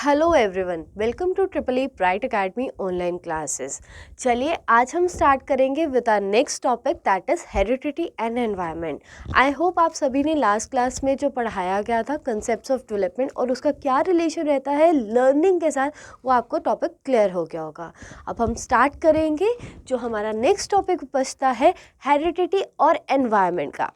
Hello everyone, welcome to triple E bright academy online classes. चलिए आज हम start करेंगे with our next topic that is heredity and environment. I hope आप सभी ने last class में जो पढ़ाया गया था कंसेप्ट्स ऑफ डेवलपमेंट और उसका क्या रिलेशन रहता है लर्निंग के साथ, वो आपको टॉपिक क्लियर हो गया होगा। अब हम स्टार्ट करेंगे जो हमारा नेक्स्ट टॉपिक बचता है हेरिडिटी और एनवायरनमेंट का।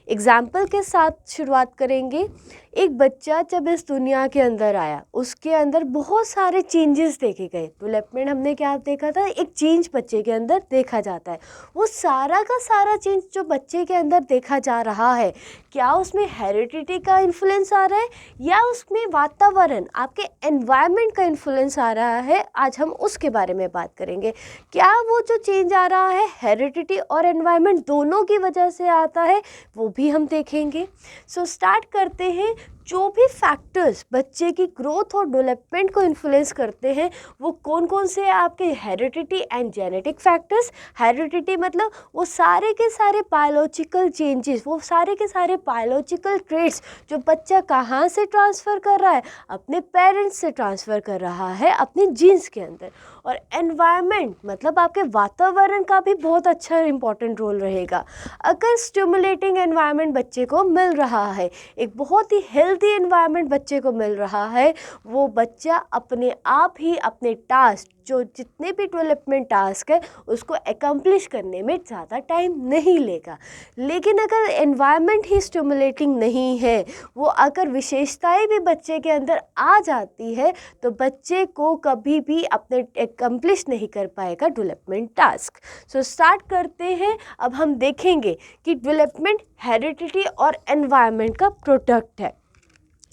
एग्जाम्पल के साथ शुरुआत करेंगे। एक बच्चा जब इस दुनिया के अंदर आया, उसके अंदर बहुत सारे चेंजेस देखे गए। डेवलपमेंट हमने क्या देखा था, एक चेंज बच्चे के अंदर देखा जाता है। वो सारा का सारा चेंज जो बच्चे के अंदर देखा जा रहा है, क्या उसमें हेरिडिटी का इन्फ्लुएंस आ रहा है या उसमें वातावरण, आपके एनवायरनमेंट का इन्फ्लुएंस आ रहा है, आज हम उसके बारे में बात करेंगे। क्या वो जो चेंज आ रहा है हेरिडिटी और एनवायरनमेंट दोनों की वजह से आता है, वो भी हम देखेंगे। सो स्टार्ट करते हैं। जो भी फैक्टर्स बच्चे की ग्रोथ और डेवलपमेंट को इन्फ्लुएंस करते हैं वो कौन कौन से हैं आपके heredity and genetic factors. Heredity मतलब वो सारे के सारे बायोलॉजिकल चेंजेस, वो सारे के सारे बायोलॉजिकल ट्रेट्स जो बच्चा कहाँ से ट्रांसफ़र कर रहा है, अपने पेरेंट्स से ट्रांसफ़र कर रहा है अपने जीन्स के अंदर। और एनवायरनमेंट मतलब आपके वातावरण का भी बहुत अच्छा इंपॉर्टेंट रोल रहेगा। अगर स्टिमुलेटिंग एनवायरनमेंट बच्चे को मिल रहा है, एक बहुत ही हेल्दी एनवायरनमेंट बच्चे को मिल रहा है, वो बच्चा अपने आप ही अपने टास्क, जो जितने भी डेवलपमेंट टास्क है, उसको एकम्प्लिश करने में ज़्यादा टाइम नहीं लेगा। लेकिन अगर एनवायरनमेंट ही स्टिमुलेटिंग नहीं है, वो अगर विशेषताएं भी बच्चे के अंदर आ जाती है, तो बच्चे को कभी भी अपने एकम्प्लिश नहीं कर पाएगा डेवलपमेंट टास्क। सो स्टार्ट करते हैं। अब हम देखेंगे कि डेवलपमेंट हेरिडिटी और एनवायरनमेंट का प्रोडक्ट है।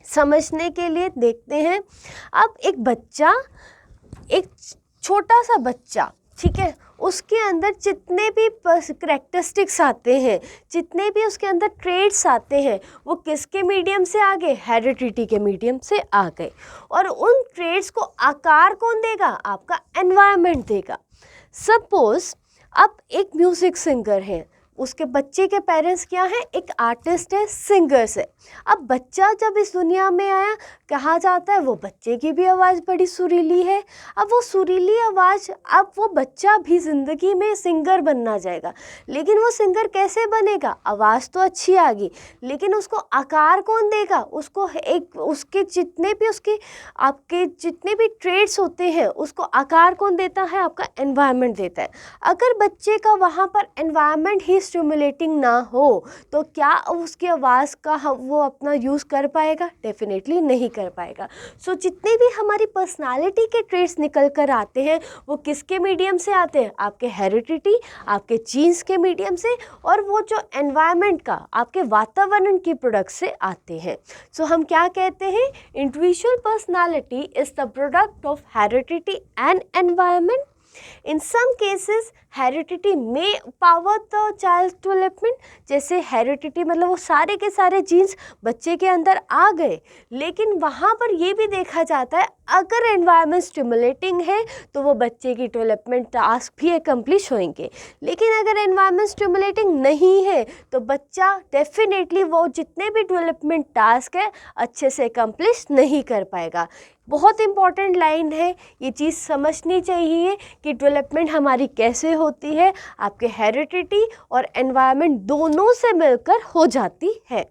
समझने के लिए देखते हैं। अब एक बच्चा, एक छोटा सा बच्चा, ठीक है, उसके अंदर जितने भी करैक्टरिस्टिक्स आते हैं, जितने भी उसके अंदर ट्रेड्स आते हैं, वो किसके मीडियम से आ गए, हेरिडिटी के मीडियम से आ गए। और उन ट्रेड्स को आकार कौन देगा, आपका एनवायरनमेंट देगा। सपोज अब एक म्यूज़िक सिंगर है, उसके बच्चे के पेरेंट्स क्या हैं, एक आर्टिस्ट है, सिंगर्स है। अब बच्चा जब इस दुनिया में आया, कहा जाता है वो बच्चे की भी आवाज़ बड़ी सुरीली है। अब वो सुरीली आवाज़, अब वो बच्चा भी ज़िंदगी में सिंगर बनना जाएगा। लेकिन वो सिंगर कैसे बनेगा, आवाज़ तो अच्छी आ गई, लेकिन उसको आकार कौन देगा, उसको एक उसके जितने भी उसके आपके जितने भी ट्रेड्स होते हैं, उसको आकार कौन देता है, आपका एनवायरनमेंट देता है। अगर बच्चे का वहाँ पर एनवायरनमेंट ही स्टिमुलेटिंग ना हो, तो क्या उसकी आवाज़ का वो अपना यूज़ कर पाएगा, डेफिनेटली नहीं कर पाएगा। सो जितने भी हमारी पर्सनालिटी के ट्रेट्स निकल कर आते हैं, वो किसके मीडियम से आते हैं, आपके हेरिडिटी, आपके जीन्स के मीडियम से, और वो जो एनवायरनमेंट का, आपके वातावरण की प्रोडक्ट से आते हैं। सो हम क्या कहते हैं, individual personality is the product of heredity and environment. In some cases, heredity may power the child's development। जैसे हेरिडिटी मतलब वो सारे के सारे जीन्स बच्चे के अंदर आ गए, लेकिन वहाँ पर ये भी देखा जाता है अगर एनवायरनमेंट स्टिमुलेटिंग है तो वो बच्चे की डेवलपमेंट टास्क भी एकम्प्लिश होंगे। लेकिन अगर एनवायरनमेंट स्टिमुलेटिंग नहीं है तो बच्चा डेफिनेटली वो जितने भी डेवलपमेंट टास्क है अच्छे से एकम्प्लिश नहीं कर पाएगा। बहुत इंपॉर्टेंट लाइन है, ये चीज़ समझनी चाहिए कि डेवलपमेंट हमारी कैसे होती है, आपके हेरिडिटी और एनवायरनमेंट दोनों से मिलकर हो जाती है।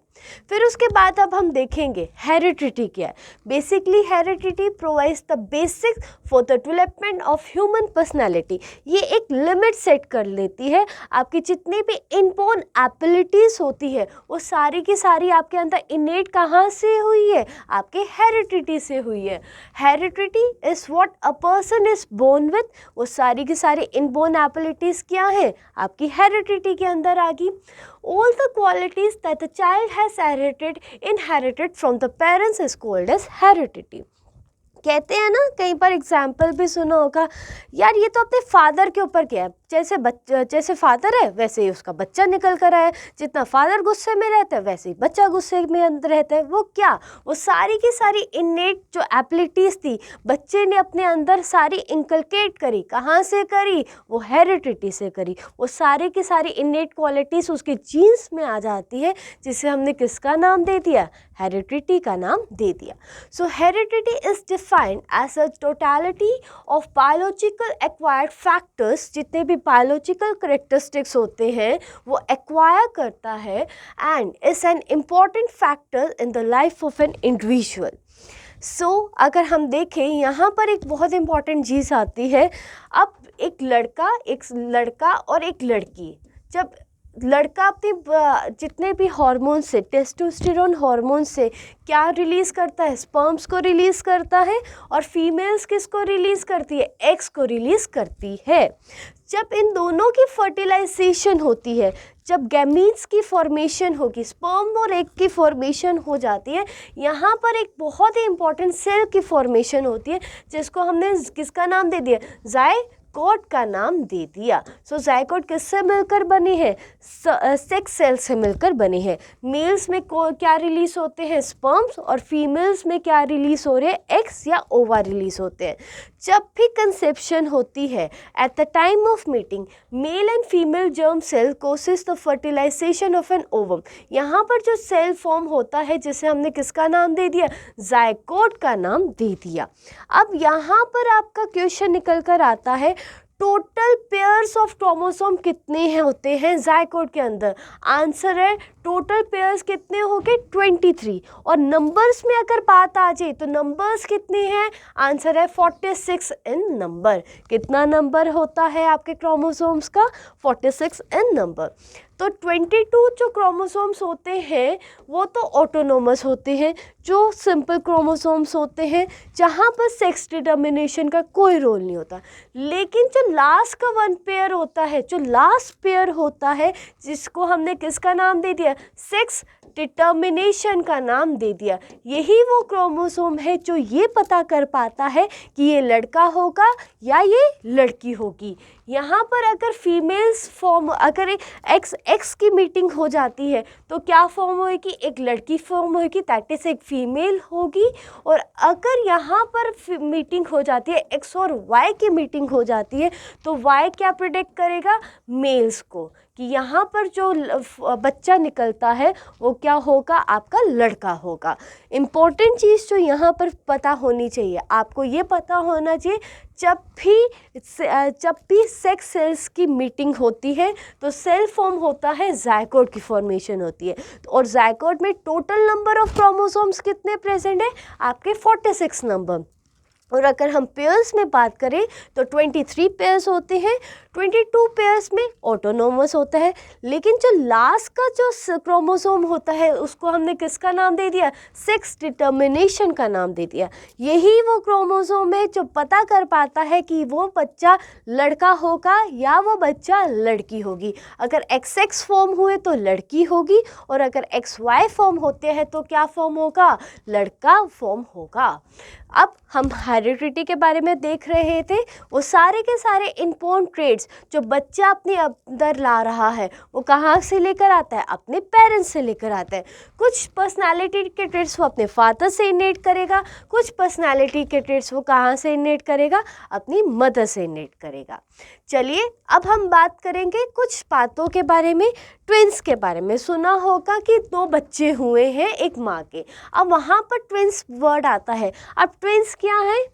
फिर उसके बाद अब हम देखेंगे हेरिडिटी क्या है। Basically heredity provides the basic for the development of human personality. ये एक लिमिट सेट कर लेती है। आपकी जितनी भी इनबोर्न एबिलिटीज़ होती है, वो सारी की सारी आपके अंदर इनेट कहाँ से हुई है, आपके हेरिडिटी से हुई है। Heredity is what a person is born with. वो सारी की सारी इनबोर्न एबिलिटीज़ क्या है, आपकी हेरिडिटी के अंदर आ गई। All the qualities that the child has inherited from the parents is called as heredity। कहते हैं ना, कहीं पर एग्जाम्पल भी सुना होगा, यार ये तो अपने फादर के ऊपर क्या है, जैसे फादर है वैसे ही उसका बच्चा निकल कर आया, जितना फादर गुस्से में रहता है वैसे ही बच्चा गुस्से में अंदर रहता है। वो सारी की सारी इनेट जो एबिलिटीज़ थी बच्चे ने अपने अंदर सारी इंकलकेट करी। कहाँ से करी? वो हेरिडिटी से करी। वो सारी की सारी इनेट क्वालिटीज़ उसके जीन्स में आ जाती है, जिसे हमने किसका नाम दे दिया? हेरिडिटी का नाम दे दिया। So heredity is defined as a totality of biological acquired factors. जितने भी बायोलॉजिकल करेक्टरिस्टिक्स होते हैं वो एक्वायर करता है and is an important factor in the life of an individual. So अगर हम देखें यहाँ पर एक बहुत इम्पॉर्टेंट चीज़ आती है। अब एक लड़का और एक लड़की, जब लड़का अपने जितने भी हार्मोन से, टेस्टोस्टेरोन हार्मोन से क्या रिलीज़ करता है? स्पर्म्स को रिलीज़ करता है। और फीमेल्स किसको रिलीज़ करती है? एग्स को रिलीज़ करती है। जब इन दोनों की फर्टिलाइजेशन होती है, जब गैमीट्स की फॉर्मेशन होगी, स्पर्म और एग की फॉर्मेशन हो जाती है, यहाँ पर एक बहुत ही इंपॉर्टेंट सेल की फॉर्मेशन होती है, जिसको हमने किसका नाम दे दिया? जायगोट का नाम दे दिया। सो जायगोट किससे मिलकर बनी है? सेक्स सेल से मिलकर बनी है। मेल्स में क्या रिलीज होते हैं? स्पर्म्स। और फीमेल्स में क्या रिलीज हो रहे हैं? एग्स या ओवा रिलीज होते हैं। जब भी कंसेप्शन होती है, at the time of meeting male and female germ cell causes the fertilization of an ovum. यहाँ पर जो सेल फॉर्म होता है, जिसे हमने किसका नाम दे दिया? जायगोट का नाम दे दिया। अब यहाँ पर आपका क्वेश्चन निकल कर आता है, टोटल पेयर्स ऑफ क्रोमोसोम कितने हैं होते हैं जायगोट के अंदर? आंसर है टोटल पेयर्स कितने हो गए? 23। और नंबर्स में अगर बात आ जाए तो नंबर्स कितने हैं? आंसर है 46 इन नंबर। कितना नंबर होता है आपके क्रोमोसोम्स का? 46 इन नंबर। तो 22 जो क्रोमोसोम्स होते हैं वो तो ऑटोनोमस होते हैं, जो सिंपल क्रोमोसोम्स होते हैं, जहाँ पर सेक्स डिटर्मिनेशन का कोई रोल नहीं होता। लेकिन जो लास्ट का वन पेयर होता है, जो लास्ट पेयर होता है, जिसको हमने किसका नाम दे दिया? सेक्स डिटर्मिनेशन का नाम दे दिया। यही वो क्रोमोसोम है जो ये पता कर पाता है कि ये लड़का होगा या ये लड़की होगी। यहाँ पर अगर फीमेल्स फॉर्म, अगर एक्स की मीटिंग हो जाती है तो क्या फॉर्म होगी? एक लड़की फॉर्म होगी, दैट इज एक फीमेल होगी। और अगर यहाँ पर मीटिंग हो जाती है, एक्स और वाई की मीटिंग हो जाती है, तो वाई क्या प्रेडिक्ट करेगा? मेल्स को, कि यहाँ पर जो बच्चा निकलता है वो क्या होगा? आपका लड़का होगा। इम्पॉर्टेंट चीज़ जो यहाँ पर पता होनी चाहिए, आपको ये पता होना चाहिए, जब भी सेक्स सेल्स की मीटिंग होती है तो सेल फॉर्म होता है, जायगोट की फॉर्मेशन होती है। और जायगोट में टोटल नंबर ऑफ क्रोमोसोम्स कितने प्रेजेंट है? आपके 46 नंबर। और अगर हम पेयर्स में बात करें तो 23 पेयर्स होते हैं। 22 पेयर्स में ऑटोनोमस होता है। लेकिन जो लास्ट का जो क्रोमोसोम होता है उसको हमने किसका नाम दे दिया? सेक्स डिटर्मिनेशन का नाम दे दिया। यही वो क्रोमोसोम है जो पता कर पाता है कि वो बच्चा लड़का होगा या वो बच्चा लड़की होगी। अगर XX फॉर्म हुए तो लड़की होगी, और अगर XY फॉर्म होते हैं तो क्या फॉर्म होगा? लड़का फॉर्म होगा। अब हम हेरिडिटी के बारे में देख रहे थे। वो सारे के सारे इम्पोर्टेंट ट्रेड्स जो बच्चा अपने अंदर ला रहा है वो कहाँ से लेकर आता है? अपने पेरेंट्स से लेकर आता है। कुछ पर्सनालिटी के ट्रेड्स वो अपने फादर से इनेट करेगा, कुछ पर्सनालिटी के ट्रेड्स वो कहाँ से इनेट करेगा? अपनी मदर से इनेट करेगा। चलिए अब हम बात करेंगे कुछ बातों के बारे में। ट्विंस के बारे में सुना होगा कि 2 बच्चे हुए हैं एक माँ के। अब वहाँ पर ट्विंस वर्ड आता है। अब ट्विंस क्या है?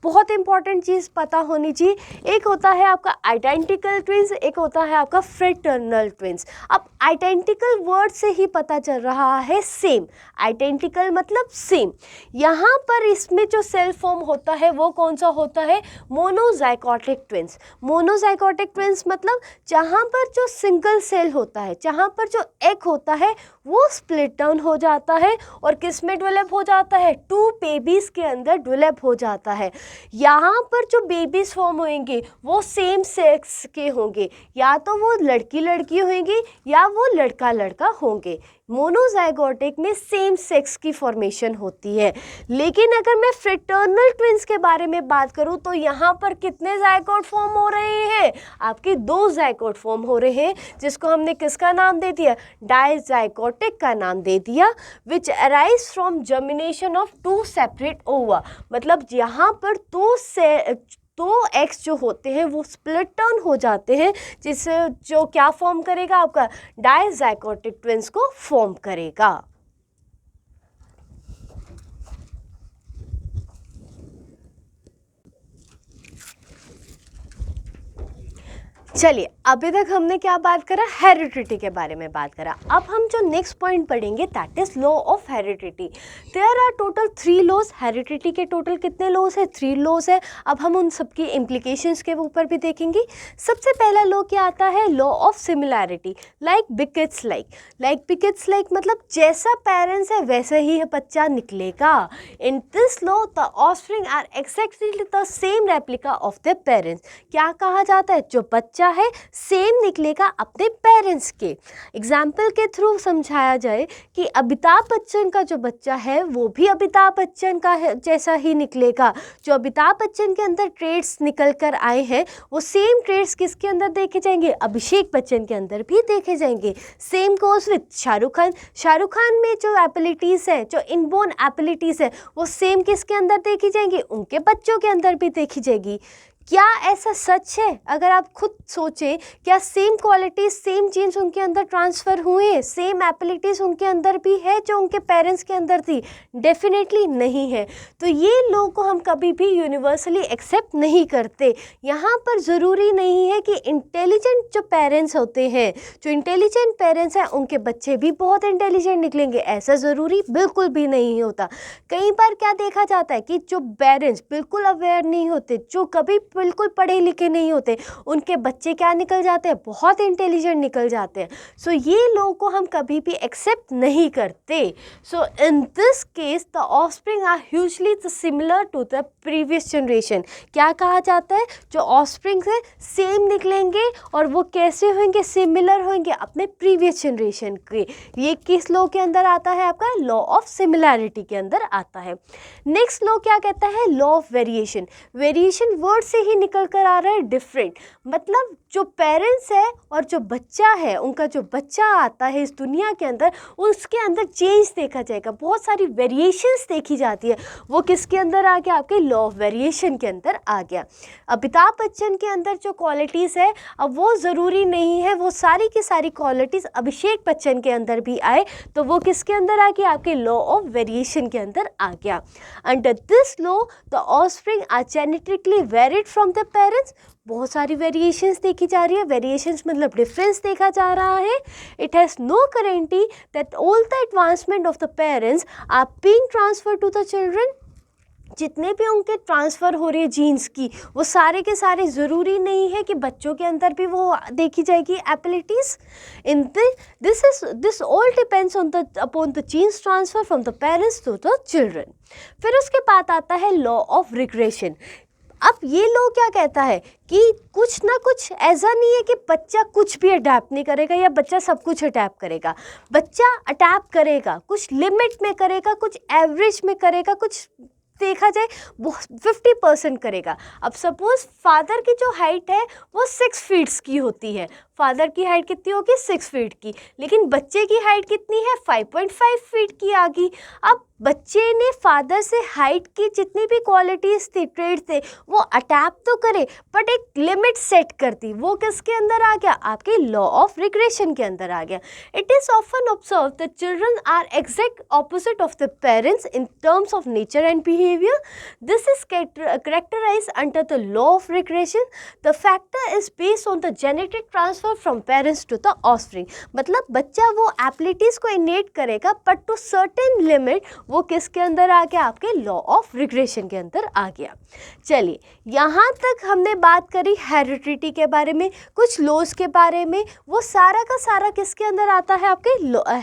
बहुत इंपॉर्टेंट चीज़ पता होनी चाहिए। एक होता है आपका आइडेंटिकल ट्विंस, एक होता है आपका फ्रेटर्नल ट्विंस। अब आइडेंटिकल वर्ड से ही पता चल रहा है सेम। आइडेंटिकल मतलब सेम। यहाँ पर इसमें जो सेल फॉर्म होता है वो कौन सा होता है? Monozygotic twins. मोनोजाइगोटिक ट्विंस मतलब जहाँ पर जो सिंगल सेल होता है, जहाँ पर जो एग होता है वो स्प्लिट डाउन हो जाता है और किस में डेवलप हो जाता है? 2 बेबीज़ के अंदर डेवलप हो जाता है। यहाँ पर जो बेबीज फॉर्म होंगे वो सेम सेक्स के होंगे, या तो वो लड़की लड़की होंगी या वो लड़का लड़का होंगे। मोनोजाइगोटिक में सेम सेक्स की फॉर्मेशन होती है। लेकिन अगर मैं फ्रेटर्नल ट्विंस के बारे में बात करूं तो यहाँ पर कितने जाइगोट फॉर्म हो रहे हैं? आपके 2 जाइगोट फॉर्म हो रहे हैं, जिसको हमने किसका नाम दे दिया? डाइजाइगोटिक का नाम दे दिया, विच arise from germination of 2 separate ओवा। मतलब यहाँ पर दो एग्स जो होते हैं वो स्प्लिट टर्न हो जाते हैं, जिससे जो क्या फॉर्म करेगा? आपका डाइजाइगोटिक ट्विंस को फॉर्म करेगा। चलिए, अभी तक हमने क्या बात करा? हेरिडिटी के बारे में बात करा। अब हम जो नेक्स्ट पॉइंट पढ़ेंगे that is law of heredity. There are total 3 laws. Heredity के टोटल कितने लॉज है? 3 लॉज है। अब हम उन सबकी इम्प्लीकेशंस के ऊपर भी देखेंगे। सबसे पहला लॉ क्या आता है? Law of similarity. Like begets like begets like मतलब जैसा पेरेंट्स है वैसा ही बच्चा निकलेगा। In this law the offspring are exactly the same replica of the parents. क्या कहा जाता है? जो बच्चा है सेम निकलेगा अपने पेरेंट्स के। एग्जाम्पल के थ्रू समझाया जाए कि अमिताभ बच्चन का जो बच्चा है वो भी अमिताभ बच्चन का जैसा ही निकलेगा। जो अमिताभ बच्चन के अंदर ट्रेड्स निकल कर आए हैं वो सेम ट्रेड्स किसके अंदर देखे जाएंगे? अभिषेक बच्चन के अंदर भी देखे जाएंगे। Same goes with Shahrukh Khan. Shahrukh Khan में जो एबिलिटीज़ है, जो इनबोर्न एबिलिटीज़ है, वो सेम किसके अंदर देखी जाएंगी? उनके बच्चों के अंदर भी देखी जाएगी। क्या ऐसा सच है? अगर आप खुद सोचें, क्या सेम क्वालिटीज सेम जीन्स उनके अंदर ट्रांसफ़र हुए? सेम एबिलिटीज़ उनके अंदर भी है जो उनके पेरेंट्स के अंदर थी? डेफिनेटली नहीं है। तो ये लोग को हम कभी भी यूनिवर्सली एक्सेप्ट नहीं करते। यहाँ पर ज़रूरी नहीं है कि इंटेलिजेंट जो पेरेंट्स होते हैं, जो इंटेलिजेंट पेरेंट्स हैं उनके बच्चे भी बहुत इंटेलिजेंट निकलेंगे, ऐसा ज़रूरी बिल्कुल भी नहीं होता। कई बार क्या देखा जाता है कि जो पेरेंट्स बिल्कुल अवेयर नहीं होते, जो कभी बिल्कुल पढ़े लिखे नहीं होते, उनके बच्चे क्या निकल जाते हैं? बहुत इंटेलिजेंट निकल जाते हैं। सो ये लोगों को हम कभी भी एक्सेप्ट नहीं करते। So in this case the offspring are hugely similar to the previous generation. क्या कहा जाता है? जो ऑफस्प्रिंग है सेम निकलेंगे और वो कैसे होंगे? सिमिलर होंगे अपने प्रीवियस जनरेशन के। ये किस लॉ के अंदर आता है? आपका लॉ ऑफ सिमिलैरिटी के अंदर आता है। नेक्स्ट लॉ क्या कहता है? Law of variation. Variation word से ही निकल कर आ रहा है डिफरेंट। मतलब जो पेरेंट्स है और जो बच्चा है, उनका जो बच्चा आता है इस दुनिया के अंदर, उसके अंदर चेंज देखा जाएगा, बहुत सारी वेरिएशंस देखी जाती है। वो किसके अंदर आ गया? आपके लॉ ऑफ वेरिएशन के अंदर आ गया। अमिताभ बच्चन के अंदर जो क्वालिटीज़ है, अब वो ज़रूरी नहीं है वो सारी की सारी क्वालिटीज़ अभिषेक बच्चन के अंदर भी आए, तो वो किसके अंदर आ गया? आपके लॉ ऑफ वेरिएशन के अंदर आ गया। Under this law the offspring are genetically varied from the parents. बहुत सारी वेरिएशंस देखी जा रही है। वेरिएशंस मतलब डिफरेंस देखा जा रहा है। It has no guarantee that all the advancement of the parents are being transfer to the children. जितने भी उनके ट्रांसफ़र हो रही है जीन्स की, वो सारे के सारे ज़रूरी नहीं है कि बच्चों के अंदर भी वो देखी जाएगी abilities. In this all depends on the upon the genes transfer from the parents to the children. फिर उसके बाद आता है लॉ ऑफ रिग्रेशन। अब ये लॉ क्या कहता है कि कुछ ना कुछ ऐसा नहीं है कि बच्चा कुछ भी अडैप्ट नहीं करेगा या बच्चा सब कुछ अडैप्ट करेगा। बच्चा अडैप्ट करेगा, कुछ लिमिट में करेगा, कुछ एवरेज में करेगा, कुछ देखा जाए 50% करेगा। अब सपोज फादर की जो हाइट है वो 6 फीट्स की होती है। फादर की हाइट कितनी होगी? 6 फीट की। लेकिन बच्चे की हाइट कितनी है? 5.5 फीट की आ गई। अब बच्चे ने फादर से हाइट की जितनी भी क्वालिटीज़ थी, ट्रेड थे, वो अटैप तो करे बट एक लिमिट सेट कर दी। वो किसके अंदर आ गया? आपके लॉ ऑफ रिग्रेशन के अंदर आ गया। It is often observe the children are exact opposite of the parents in terms of nature and behaviour. This is characterized under the law of regression. The factor is based on the genetic transfer transfer from parents to the offspring, मतलब बच्चा वो abilities को इनेट करेगा but to certain limit वो किसके अंदर आ गया, आपके लॉ ऑफ रिग्रेशन के अंदर आ गया। चलिए यहाँ तक हमने बात करी हेरिडिटी के बारे में, कुछ लॉज के बारे में, वो सारा का सारा किसके अंदर आता है, आपके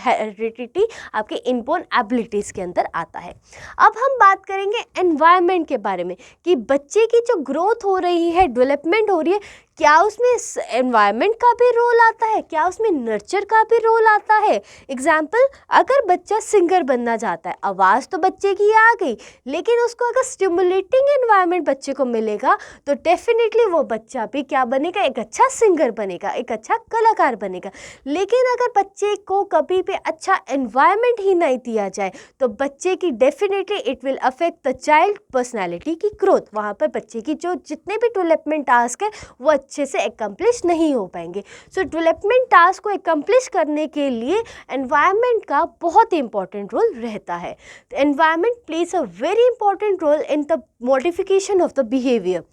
हेरिडिटी आपके इनबोर्न एबिलिटीज़ के अंदर आता है। अब हम बात करेंगे एनवायरनमेंट के बारे में कि बच्चे की जो ग्रोथ हो रही है, डेवलपमेंट हो रही है, क्या उसमें एनवायरनमेंट का भी रोल आता है, क्या उसमें नर्चर का भी रोल आता है। एग्जाम्पल, अगर बच्चा सिंगर बनना चाहता है, आवाज़ तो बच्चे की आ गई, लेकिन उसको अगर स्टिमुलेटिंग एनवायरनमेंट बच्चे को मिलेगा तो डेफिनेटली वो बच्चा भी क्या बनेगा, एक अच्छा सिंगर बनेगा, एक अच्छा कलाकार बनेगा। लेकिन अगर बच्चे को कभी भी अच्छा एनवायरनमेंट ही नहीं दिया जाए तो बच्चे की definitely it will affect the child personality की ग्रोथ। वहाँ पर बच्चे की जो जितने भी डेवलपमेंट टास्क है वो अच्छे से एकम्प्लिश नहीं हो पाएंगे। सो डेवलपमेंट टास्क को एकम्प्लिश करने के लिए एनवायरनमेंट का बहुत ही इंपॉर्टेंट रोल रहता है। Environment plays a very important role in the modification of the behaviour.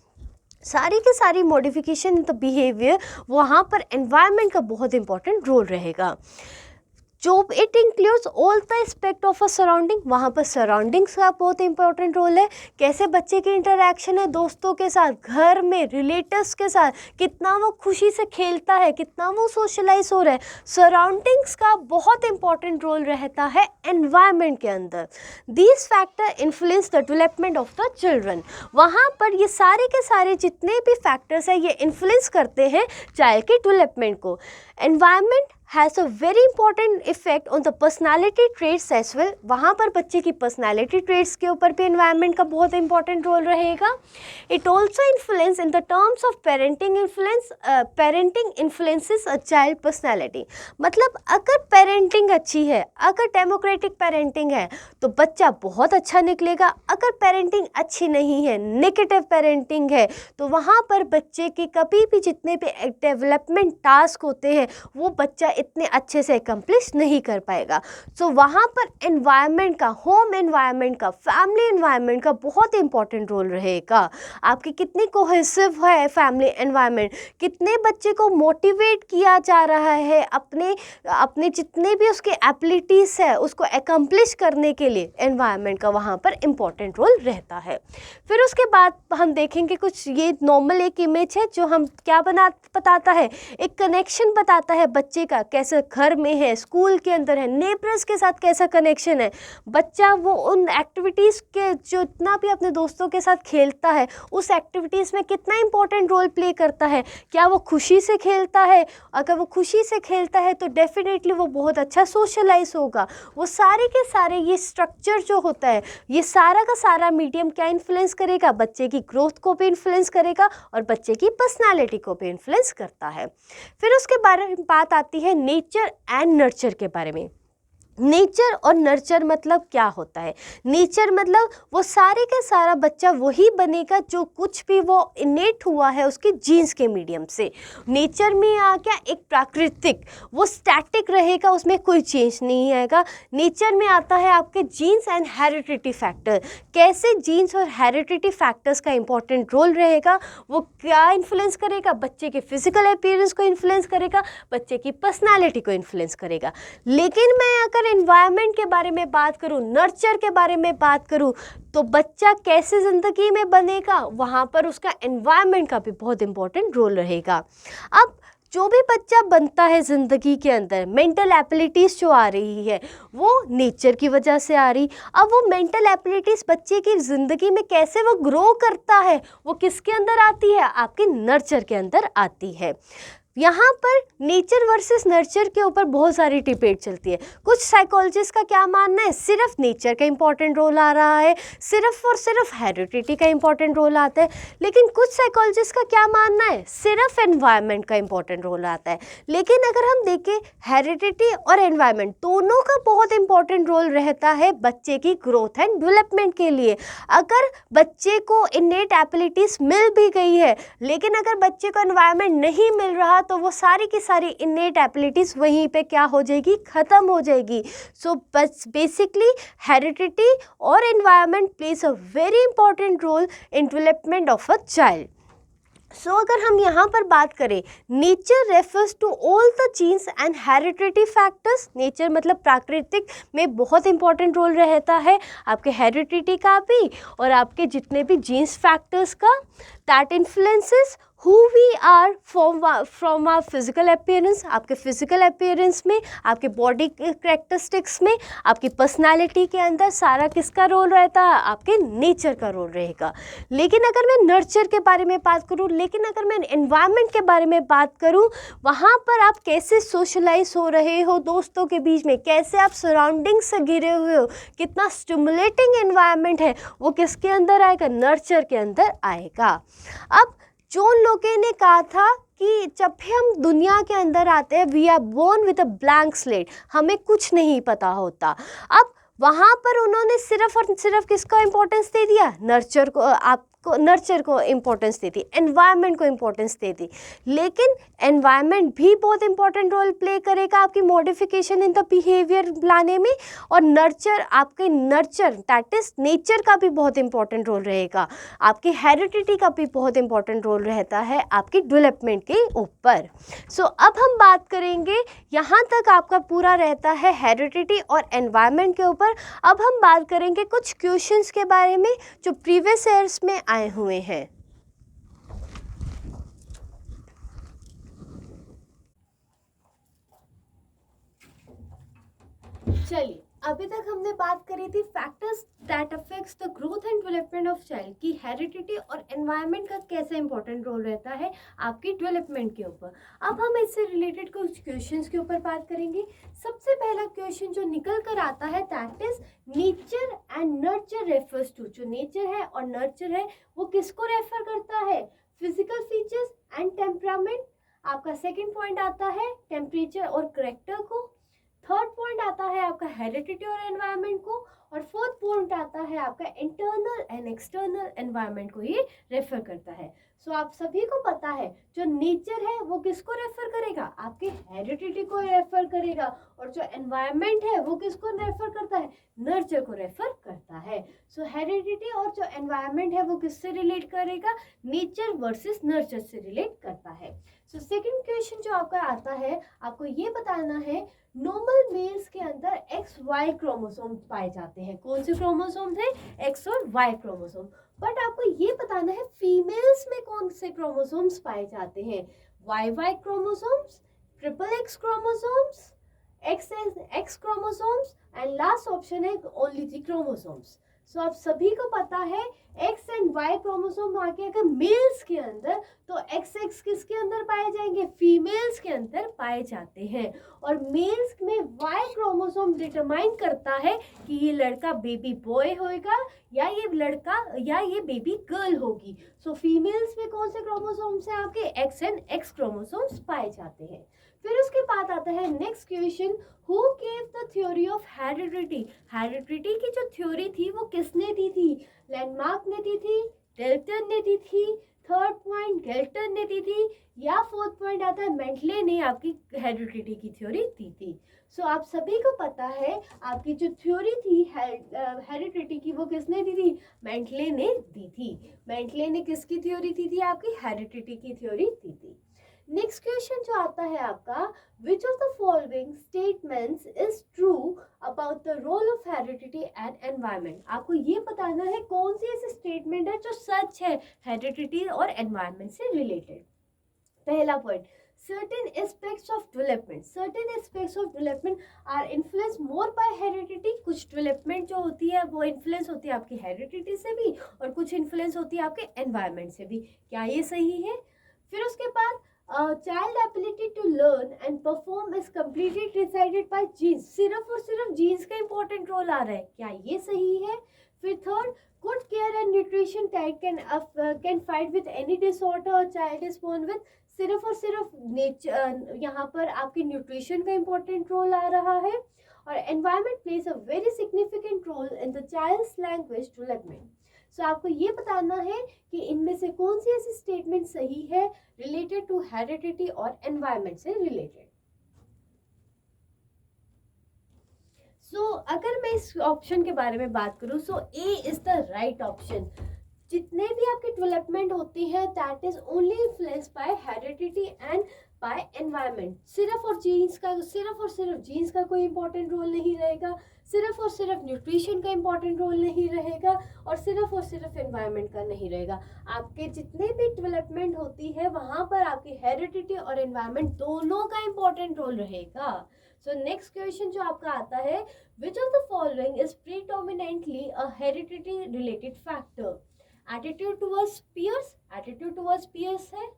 सारी की सारी मॉडिफिकेशन इन द बिहेवियर वहाँ पर एनवायरनमेंट का बहुत इंपॉर्टेंट रोल रहेगा। जो it includes all the aspect of a surrounding, वहाँ पर सराउंडिंग्स का बहुत इंपॉर्टेंट रोल है। कैसे बच्चे की इंटरेक्शन है दोस्तों के साथ, घर में, रिलेटिव्स के साथ, कितना वो खुशी से खेलता है, कितना वो सोशलाइज हो रहा है, सराउंडिंग्स का बहुत इंपॉर्टेंट रोल रहता है एनवायरनमेंट के अंदर। These factor influence the development of the children. वहाँ पर ये सारे के सारे जितने भी फैक्टर्स हैं ये इन्फ्लुएंस करते हैं चाइल्ड के डेवलपमेंट को। Environment has a very important effect on the personality traits as well। वहाँ पर बच्चे की personality traits के ऊपर भी environment का बहुत important role रहेगा। It also influence in the terms of parenting influence, parenting influences a child personality। मतलब अगर parenting अच्छी है, अगर democratic parenting है तो बच्चा बहुत अच्छा निकलेगा। अगर parenting अच्छी नहीं है, negative parenting है, तो वहाँ पर बच्चे के कभी भी जितने भी development task होते हैं वो बच्चा इतने अच्छे से एकम्प्लिश नहीं कर पाएगा। सो वहाँ पर एनवायरनमेंट का, होम एनवायरनमेंट का, फैमिली एनवायरनमेंट का बहुत इंपॉर्टेंट रोल रहेगा। आपकी कितनी कोहेसिव है फैमिली एनवायरनमेंट, कितने बच्चे को मोटिवेट किया जा रहा है अपने जितने भी उसके एबिलिटीज़ है उसको एकम्प्लिश करने के लिए, एनवायरनमेंट का वहाँ पर इम्पॉर्टेंट रोल रहता है। फिर उसके बाद हम देखेंगे कुछ, ये नॉर्मल एक इमेज है जो हम क्या बताता है, एक कनेक्शन बताता है बच्चे का, कैसे घर में है, स्कूल के अंदर है, नेबर्स के साथ कैसा कनेक्शन है। बच्चा वो उन एक्टिविटीज़ के जो इतना भी अपने दोस्तों के साथ खेलता है उस एक्टिविटीज़ में कितना इंपॉर्टेंट रोल प्ले करता है। क्या वो खुशी से खेलता है? अगर वो खुशी से खेलता है तो डेफिनेटली वो बहुत अच्छा सोशलाइज होगा। वो सारे के सारे ये स्ट्रक्चर जो होता है, ये सारा का सारा मीडियम क्या इन्फ्लुएंस करेगा, बच्चे की ग्रोथ को भी इन्फ्लुएंस करेगा और बच्चे की पर्सनालिटी को भी इन्फ्लुएंस करता है। फिर उसके बारे में बात आती है नेचर एंड नर्चर के बारे में। नेचर और नर्चर मतलब क्या होता है? नेचर मतलब वो सारे के सारा बच्चा वही बनेगा जो कुछ भी वो इनेट हुआ है उसके जीन्स के मीडियम से। नेचर में आ गया एक प्राकृतिक, वो स्टैटिक रहेगा, उसमें कोई चेंज नहीं आएगा। नेचर में आता है आपके जीन्स एंड हेरिडिटी फैक्टर। कैसे जीन्स और हेरिडिटी फैक्टर्स का इंपॉर्टेंट रोल रहेगा, वो क्या इन्फ्लुएंस करेगा, बच्चे के फिजिकल अपीयरेंस को इन्फ्लुएंस करेगा, बच्चे की पर्सनैलिटी को इन्फ्लुएंस करेगा। लेकिन मैं अगर एनवायरनमेंट के बारे में बात करूं, नर्चर के बारे में बात करूं, तो बच्चा कैसे ज़िंदगी में बनेगा, वहाँ पर उसका एनवायरनमेंट का भी बहुत इंपॉर्टेंट रोल रहेगा। अब जो भी बच्चा बनता है ज़िंदगी के अंदर, मेंटल एबिलिटीज़ जो आ रही है वो नेचर की वजह से आ रही। अब वो मेंटल एबिलिटीज़ बच्चे की ज़िंदगी में कैसे वो ग्रो करता है, वो किसके अंदर आती है, आपके नर्चर के अंदर आती है। यहाँ पर नेचर वर्सेस नर्चर के ऊपर बहुत सारी डिबेट चलती है। कुछ साइकोलॉजिस्ट का क्या मानना है, सिर्फ नेचर का इंपॉर्टेंट रोल आ रहा है, सिर्फ और सिर्फ हेरिडिटी का इंपॉर्टेंट रोल आता है। लेकिन कुछ साइकोलॉजिस्ट का क्या मानना है, सिर्फ एनवायरनमेंट का इंपॉर्टेंट रोल आता है। लेकिन अगर हम देखें, हेरिडिटी और एनवायरनमेंट दोनों का बहुत इंपॉर्टेंट रोल रहता है बच्चे की ग्रोथ एंड डेवलपमेंट के लिए। अगर बच्चे को इनेट एबिलिटीज़ मिल भी गई है, लेकिन अगर बच्चे को एनवायरनमेंट नहीं मिल रहा तो वो सारी की सारी इनेट एबिलिटीज़ वहीं पे क्या हो जाएगी, ख़त्म हो जाएगी। सो बस बेसिकली हेरिडिटी और environment plays a very important role in development of a child. अगर हम यहाँ पर बात करें, nature refers to all the genes and heredity factors. Nature मतलब प्राकृतिक में बहुत इंपॉर्टेंट रोल रहता है आपके हेरिडिटी का भी और आपके जितने भी जीन्स फैक्टर्स का, that influences who we are from our physical appearance। आपके फिजिकल अपीयरेंस में, आपके बॉडी करेक्टरिस्टिक्स में, आपकी पर्सनालिटी के अंदर सारा किसका रोल रहता है? आपके नेचर का रोल रहेगा। लेकिन अगर मैं नर्चर के बारे में बात करूं, लेकिन अगर मैं एनवायरनमेंट के बारे में बात करूं, वहाँ पर आप कैसे सोशलाइज हो रहे हो दोस्तों के बीच में, कैसे आप सराउंडिंग से घिरे हुए हो, कितना स्टिमुलेटिंग एनवायरनमेंट है, वो किसके अंदर आएगा? नर्चर के अंदर आएगा। अब जॉन लोके ने कहा था कि जब भी हम दुनिया के अंदर आते हैं, we are born with a blank slate, हमें कुछ नहीं पता होता। अब वहाँ पर उन्होंने सिर्फ और सिर्फ किसको इम्पोर्टेंस दे दिया? नर्चर को, आपको नर्चर को इम्पोर्टेंस दे दी, एनवायरनमेंट को इम्पोर्टेंस दे दी। लेकिन एनवायरनमेंट भी बहुत इंपॉर्टेंट रोल प्ले करेगा आपकी मॉडिफिकेशन इन द बिहेवियर लाने में, और नर्चर, आपके नर्चर दैट इज नेचर का भी बहुत इंपॉर्टेंट रोल रहेगा, आपकी हेरिडिटी का भी बहुत इंपॉर्टेंट रोल रहता है आपकी डेवलपमेंट के ऊपर। अब हम बात करेंगे, यहाँ तक आपका पूरा रहता है हेरिडिटी और एनवायरनमेंट के ऊपर। अब हम बात करेंगे कुछ क्वेश्चंस के बारे में जो प्रीवियस ईयर्स में आए हुए हैं। चलिए, अभी तक हमने बात करी थी factors that affects the growth and development of child की हेरिडिटी और एनवायरनमेंट का कैसे इंपॉर्टेंट रोल रहता है आपकी डेवलपमेंट के ऊपर। अब हम इससे रिलेटेड कुछ क्वेश्चंस के ऊपर बात करेंगे। सबसे पहला क्वेश्चन जो निकल कर आता है that is nature and nurture refers to. जो नेचर है और नर्चर है वो किसको रेफर करता है? Physical features and temperament. आपका सेकेंड पॉइंट आता है टेम्परेचर और करेक्टर को। थर्ड पॉइंट आता है आपका हेरिडिटी और एनवायरनमेंट को, और फोर्थ पॉइंट आता है आपका इंटरनल एंड एक्सटर्नल एनवायरनमेंट को ये रेफर करता है। आप सभी को पता है जो नेचर है वो किसको रेफर करेगा? आपके हेरिडिटी को रेफर करेगा, और जो एनवायरनमेंट है वो किसको रेफर करता है? नर्चर को रेफर करता है। हेरिडिटी और जो एनवायरनमेंट है वो किससे रिलेट करेगा? नेचर वर्सेस नर्चर से रिलेट करता है। सेकंड क्वेश्चन जो आपका आता है, आपको ये बताना है नॉर्मल मेल्स के अंदर एक्स वाई क्रोमोसोम पाए जाते हैं। कौन से क्रोमोसोम थे? एक्स और वाई क्रोमोसोम। बट आपको ये बताना है फीमेल्स में कौन से क्रोमोसोम्स पाए जाते हैं? Y Y chromosomes, triple X chromosomes, X chromosomes, and last option है ओनली 3 क्रोमोसोम्स। आप सभी को पता है एक्स एंड वाई क्रोमोसोम आके अगर मेल्स के अंदर, तो एक्स एक्स किसके अंदर पाए जाएंगे? फीमेल्स के अंदर पाए जाते हैं। और मेल्स में वाई क्रोमोसोम डिटरमाइन करता है कि ये लड़का बेबी बॉय होएगा या ये लड़का या ये बेबी गर्ल होगी। फीमेल्स में कौन से क्रोमोसोम्स हैं? आपके एक्स एंड एक्स क्रोमोसोम्स पाए जाते हैं। फिर उसके बाद आता है next question, who gave the theory of heredity. Heredity की जो थ्योरी थी वो किसने दी थी? लैंडमार्क ने दी थी, डेल्टन ने दी थी, थर्ड पॉइंट गेल्टन ने दी थी, या फोर्थ पॉइंट आता है मेंटले ने आपकी हेरिडिटी की थ्योरी दी थी। आप सभी को पता है आपकी जो थ्योरी थी हेरिडिटी की वो किसने दी थी? मेंटले ने दी थी। मेंटले ने किसकी थ्योरी दी थी? आपकी हेरिडिटी की थ्योरी दी थी। नेक्स्ट क्वेश्चन जो आता है आपका, which of the following statements is true about the role of heredity and environment. आपको ये बताना है कौन सी ऐसी स्टेटमेंट है जो सच है हेरिडिटी और एनवायरनमेंट से रिलेटेड। पहला point, certain aspects of development are influenced more by heredity। कुछ डेवलपमेंट जो होती है वो इन्फ्लुएंस होती है आपकी हेरिडिटी से भी, और कुछ इन्फ्लुएंस होती है आपके एनवायरनमेंट से भी। क्या ये सही है? फिर उसके बाद child ability to learn and perform is completely decided by genes. सिर्फ और सिर्फ जीन्स का इंपॉर्टेंट रोल आ रहा है, क्या ये सही है? फिर third, good care and nutrition diet can fight with any disorder child is born with. सिर्फ और सिर्फ नेचर, यहाँ पर आपके न्यूट्रिशन का इंपॉर्टेंट रोल आ रहा है, और environment plays a very significant role in the child's language development. आपको ये बताना है कि इनमें से कौन सी ऐसी स्टेटमेंट सही है रिलेटेड टू हेरिडिटी और एनवायरनमेंट से रिलेटेड। अगर मैं इस ऑप्शन के बारे में बात करूं, A is the right option. जितने भी आपके डेवलपमेंट होती है that is only influence by heredity and by environment. सिर्फ और सिर्फ जीन्स का कोई इंपॉर्टेंट रोल नहीं रहेगा, सिर्फ और सिर्फ न्यूट्रिशन का इंपॉर्टेंट रोल नहीं रहेगा, और सिर्फ एनवायरनमेंट का नहीं रहेगा। आपके जितने भी डेवलपमेंट होती है वहाँ पर आपकी हेरिडिटी और एनवायरनमेंट दोनों का इंपॉर्टेंट रोल रहेगा। सो नेक्स्ट क्वेश्चन जो आपका आता है, which of the following is predominantly a heredity related factor? Attitude towards peers है।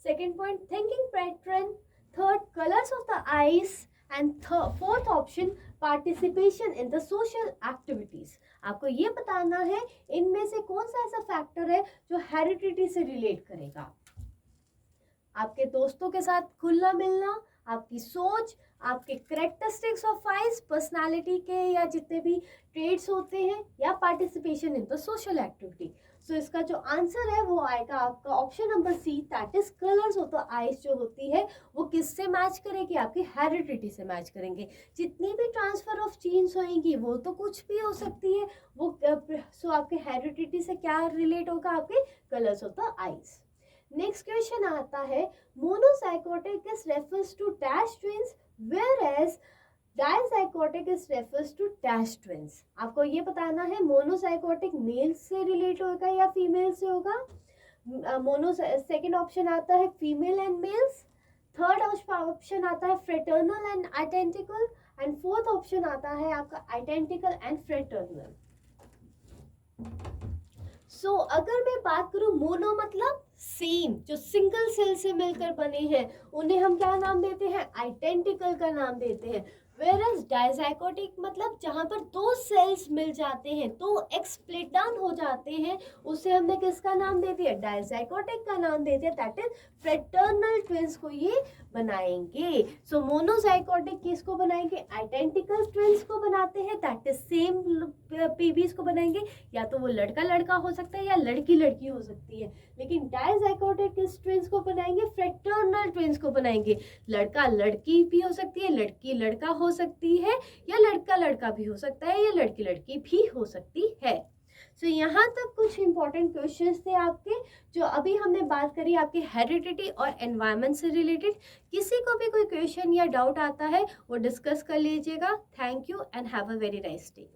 Second point, thinking pattern. Third, colours of the eyes. And fourth option, participation in the social activities. आपको ये बताना है इनमें से कौन सा ऐसा फैक्टर है जो हेरिडिटी से रिलेट करेगा। आपके दोस्तों के साथ खुलना मिलना, आपकी सोच, आपके करेक्टरिस्टिक्स ऑफ आइज, पर्सनालिटी के या जितने भी ट्रेड्स होते हैं, या participation in the social activity. So इसका जो आंसर है वो आएगा आपका option number C, that is colours of the eyes जो होती है वो किससे मैच करेगी? आपकी हेरिडिटी से मैच करेंगे। जितनी भी ट्रांसफर ऑफ जीन्स होंगी वो तो कुछ भी हो सकती है, वो सो आपके हेरिडिटी से क्या रिलेट होगा? आपके colours of the eyes. Next question आता है, monozygotic is refers to dash twins whereas dizygotic is refers to dash twins. आपको ये बताना है मोनोजाइगोटिक मेल से रिलेट होगा या फीमेल से होगा। सेकंड ऑप्शन आता है female and males. Third option आता है fraternal and identical. And fourth option आता है आपका आइडेंटिकल एंड फ्रेटर्नल। सो अगर मैं बात करूं, मोनो मतलब सेम, जो सिंगल सेल से मिलकर बने हैं उन्हें हम क्या नाम देते हैं? आइडेंटिकल का नाम देते हैं। वेरस डायजाइगोटिक मतलब जहां पर दो सेल्स मिल जाते हैं, दो स्प्लिट डाउन हो जाते हैं, उसे हमने किसका नाम दे दिया? डायजाइगोटिक का नाम दे दिया। दैट इज फ्रेटर्नल ट्विंस को ये बनाएंगे। सो मोनोजाइगोटिक किसको बनाएंगे? आइडेंटिकल ट्विंस को बनाते हैं, दैट इज सेम पीबीज को बनाएंगे। या तो वो लड़का लड़का हो सकता है या लड़की लड़की हो सकती है। लेकिन डायजाइगोटिक ट्विंस को बनाएंगे, फ्रेटर्नल ट्विंस को बनाएंगे। लड़का लड़की भी हो सकती है, लड़की लड़का हो सकती है, या लड़का लड़का भी हो सकता है, या लड़की लड़की भी हो सकती है। सो यहाँ तक कुछ इंपॉर्टेंट क्वेश्चंस थे आपके, जो अभी हमने बात करी आपके हेरिडिटी और एनवायरनमेंट से रिलेटेड। किसी को भी कोई क्वेश्चन या डाउट आता है वो डिस्कस कर लीजिएगा। Thank you and have a very nice day.